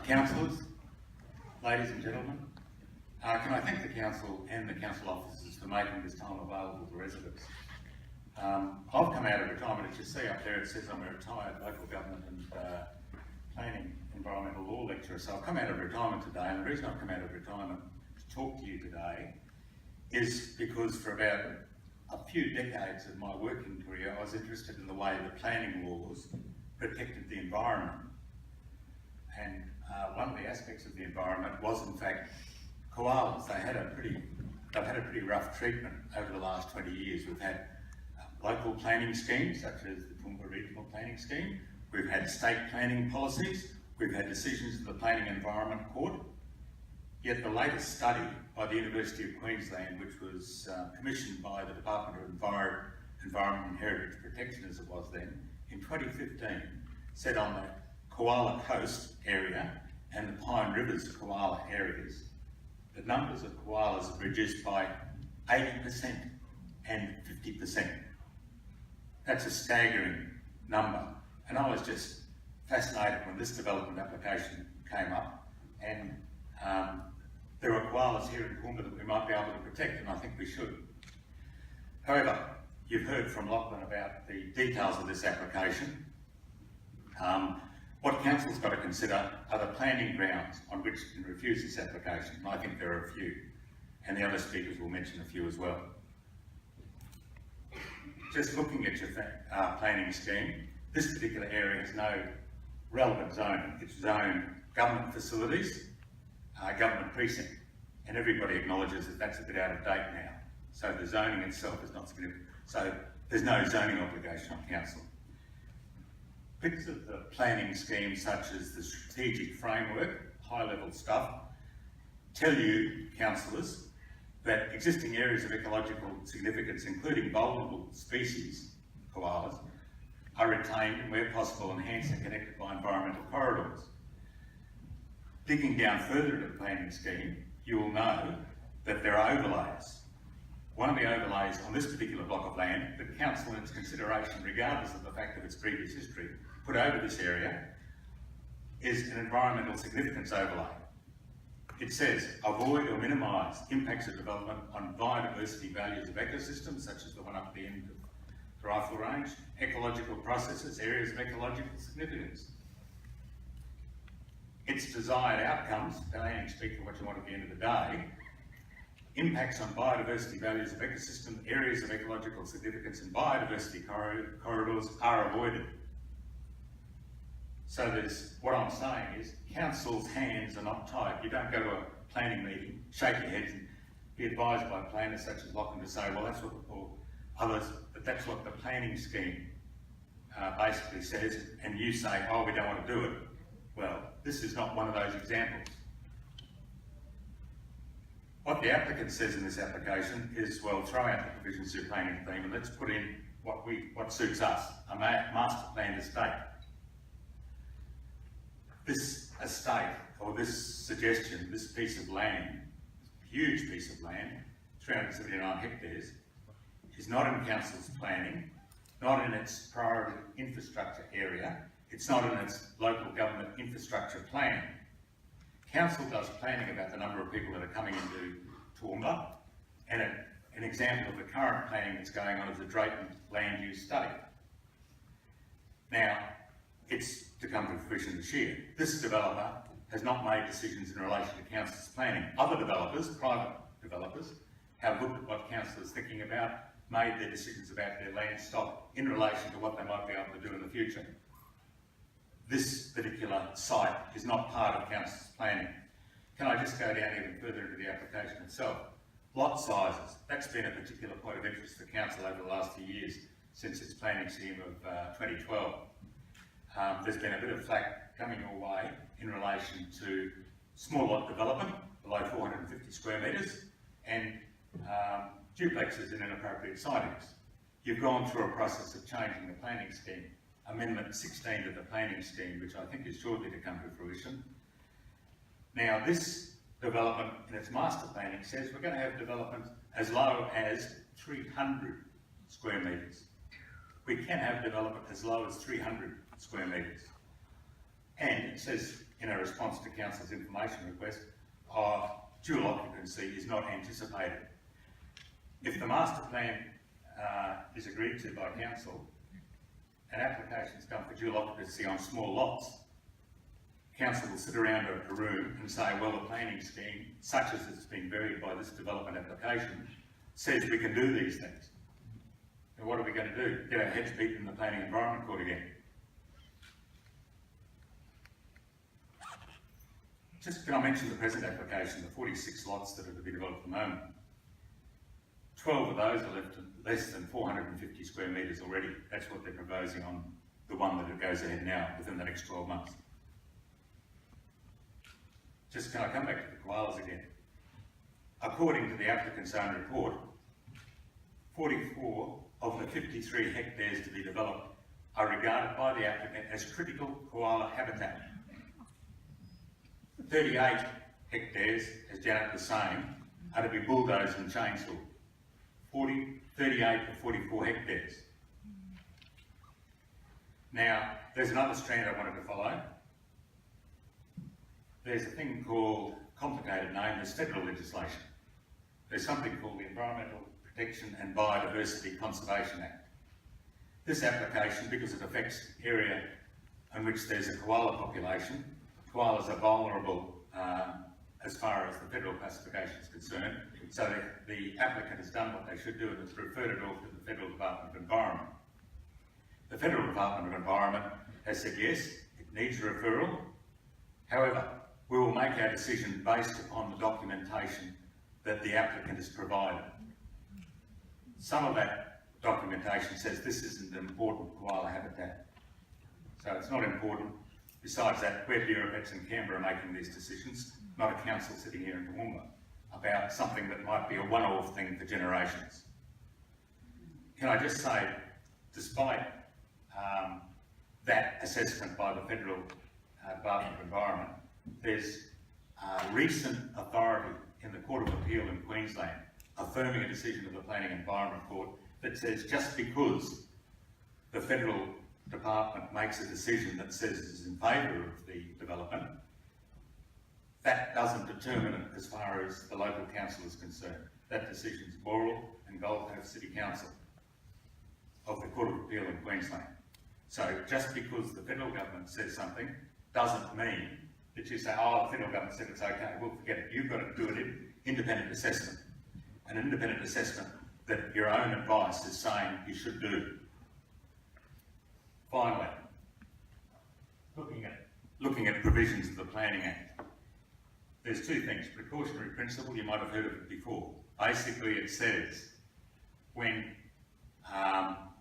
Councillors, ladies and gentlemen, can I thank the Council and the Council officers for making this time available to residents. I've come out of retirement. As you see up there, it says I'm a retired local government and planning environmental law lecturer. So I've come out of retirement today, and the reason I've come out of retirement to talk to you today is because for about a few decades of my working career, I was interested in the way the planning laws protected the environment. And one of the aspects of the environment was, in fact, koalas. They've had a pretty rough treatment over the last 20 years. We've had local planning schemes, such as the Toowoomba Regional Planning Scheme. We've had state planning policies. We've had decisions of the Planning Environment Court. Yet the latest study by the University of Queensland, which was commissioned by the Department of Environment and Heritage Protection, as it was then, in 2015, said on the Koala Coast area and the Pine Rivers koala areas, the numbers of koalas have reduced by 80% and 50%. That's a staggering number. And I was just fascinated when this development application came up, and there are koalas here in Toowoomba that we might be able to protect, and I think we should. However, you've heard from Lachlan about the details of this application. What Council's got to consider are the planning grounds on which it can refuse this application, and I think there are a few, and the other speakers will mention a few as well. Just looking at your planning scheme, this particular area has no relevant zoning. It's zoned government facilities, government precinct, and everybody acknowledges that that's a bit out of date now. So the zoning itself is not significant. So there's no zoning obligation on Council. Bits of the planning scheme, such as the strategic framework, high-level stuff, tell you, councillors, that existing areas of ecological significance, including vulnerable species, koalas, are retained and, where possible, enhanced and connected by environmental corridors. Digging down further into the planning scheme, you will know that there are overlays. One of the overlays on this particular block of land that Council, in its consideration, regardless of the fact of its previous history, put over this area is an environmental significance overlay. It says, avoid or minimise impacts of development on biodiversity values of ecosystems, such as the one up at the end of the Rifle Range, ecological processes, areas of ecological significance. Its desired outcomes, and speak to what you want at the end of the day, impacts on biodiversity values of ecosystems, areas of ecological significance and biodiversity corridors are avoided. So what I'm saying is, Council's hands are not tied. You don't go to a planning meeting, shake your head and be advised by planners such as Lachlan to say, well, that's what, or others, but that's what the planning scheme basically says, and you say, oh, we don't want to do it. Well, this is not one of those examples. What the applicant says in this application is, well, throw out the provisions of your planning theme and let's put in what suits us, a master planned estate. This estate, or this suggestion, this piece of land, huge piece of land, 379 hectares, is not in Council's planning, not in its priority infrastructure area, it's not in its local government infrastructure plan. Council does planning about the number of people that are coming into Toowoomba, and an example of the current planning that's going on is the Drayton land use study. Now, it's to come to fruition this year. This developer has not made decisions in relation to Council's planning. Other developers, private developers, have looked at what Council is thinking about, made their decisions about their land stock in relation to what they might be able to do in the future. This particular site is not part of Council's planning. Can I just go down even further into the application itself? Lot sizes, that's been a particular point of interest for Council over the last few years since its planning scheme of 2012. There's been a bit of flack coming your way in relation to small lot development below 450 square metres and duplexes in inappropriate sightings. You've gone through a process of changing the planning scheme. Amendment 16 to the planning scheme, which I think is shortly to come to fruition. Now, this development in its master planning says we're going to have development as low as 300 square metres. We can have development as low as 300 square metres. And it says in a response to Council's information request, dual occupancy is not anticipated. If the master plan is agreed to by Council and applications come for dual occupancy on small lots, Council will sit around a room and say, well, the planning scheme, such as it's been varied by this development application, says we can do these things. And what are we going to do? Get our heads beaten in the Planning Environment Court again? Just can I mention the present application, the 46 lots that are to be developed at the moment. 12 of those are less than 450 square metres already. That's what they're proposing on the one that it goes ahead now within the next 12 months. Just can I come back to the koalas again? According to the applicant's own report, 44 of the 53 hectares to be developed are regarded by the applicant as critical koala habitat. 38 hectares, as Janet was saying, are to be bulldozed and chainsawed. 38 to 44 hectares. Now, there's another strand I wanted to follow. There's a thing called, complicated name, there's federal legislation. There's something called the Environmental Protection and Biodiversity Conservation Act. This application, because it affects area in which there's a koala population, koalas are vulnerable as far as the federal classification is concerned, so the applicant has done what they should do and has referred it off to the Federal Department of Environment. The Federal Department of Environment has said yes, it needs a referral. However, we will make our decision based upon the documentation that the applicant has provided. Some of that documentation says this isn't an important koala habitat, so it's not important. Besides that, we're bureaucrats in Canberra making these decisions, not a council sitting here in Toowoomba, about something that might be a one-off thing for generations. Can I just say, despite that assessment by the Federal Department of Environment, there's recent authority in the Court of Appeal in Queensland affirming a decision of the Planning Environment Court that says just because the Federal Department makes a decision that says it is in favour of the development, that doesn't determine it as far as the local council is concerned. That decision is Boral and Gold Coast City Council of the Court of Appeal in Queensland. So just because the federal government says something doesn't mean that you say, oh, the federal government said it's okay, well, forget it. You've got to do it in independent assessment. An independent assessment that your own advice is saying you should do. Finally, looking at provisions of the Planning Act, there's two things. Precautionary principle, you might have heard of it before. Basically, it says when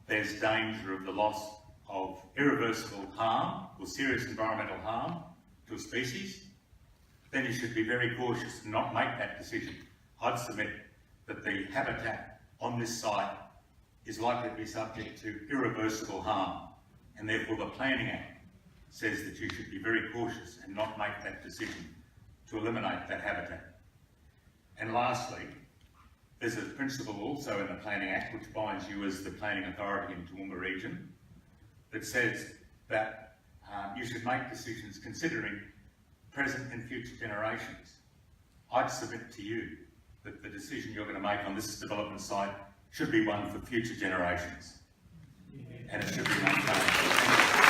there's danger of the loss of irreversible harm or serious environmental harm to a species, then you should be very cautious and not make that decision. I'd submit that the habitat on this site is likely to be subject to irreversible harm, and therefore the Planning Act says that you should be very cautious and not make that decision to eliminate that habitat. And lastly, there's a principle also in the Planning Act which binds you as the planning authority in Toowoomba region that says that you should make decisions considering present and future generations. I'd submit to you that the decision you're going to make on this development site should be one for future generations. And it should be maintained.